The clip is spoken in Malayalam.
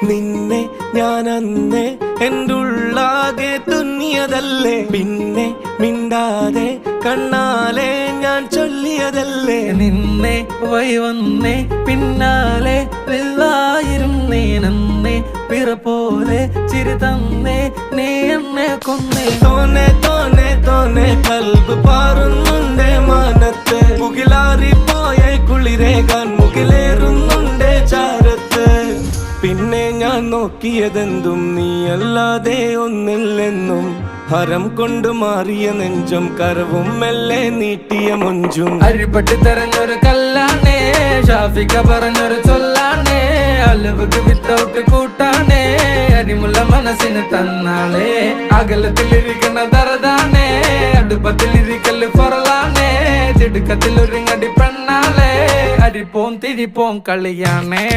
നിന്നെ ഞാൻ അന്നേ എൻ്റെ ഉള്ളാകെ തുന്നിയതല്ലേ, പിന്നെ മിണ്ടാതെ കണ്ണാലെ ഞാൻ ചൊല്ലിയതല്ലേ. നിന്നെ വന്നേ പിന്നാലെ വെള്ളായിരുന്നേ, നന്നേ പിറ പോലെ ചിരി തന്നേ, നീ എന്നെ കൊന്നേ. തോനെ തോനെ തോനെ കൽബ് പാറുന്നുണ്ട് മാനത്ത്, മുകിലാറിപ്പോയ കുളിരേകാൻ മുകിലേറുന്നുണ്ട് ചാരത്ത്. പിന്നെ ഞാൻ നോക്കിയതെന്തും നീയല്ലാതെ ഒന്നില്ലെന്നും, ഹരം കൊണ്ട് മാറിയ നെഞ്ചും കരവും മെല്ലെ നീട്ടിയ മൊഞ്ചും. അരിപ്പട്ടി തെരഞ്ഞൊരു കല്ലാണേ, ഷാഫിക്ക പറഞ്ഞൊരു ചൊല്ലാണേ, അലവുക്ക് വിത്തൗട്ട് കൂട്ടാണേ, അരിമുള്ള മനസ്സിന് തന്നാളേ. അകലത്തിലിരിക്കണ ദറതാണേ, അടുപ്പത്തിലിരിക്കല് പൊറലാണേ, തിടുക്കത്തിലൊരുങ്ങടി പെണ്ണാളേ, അരിപ്പോം തിരിപ്പോം കളിയാണേ.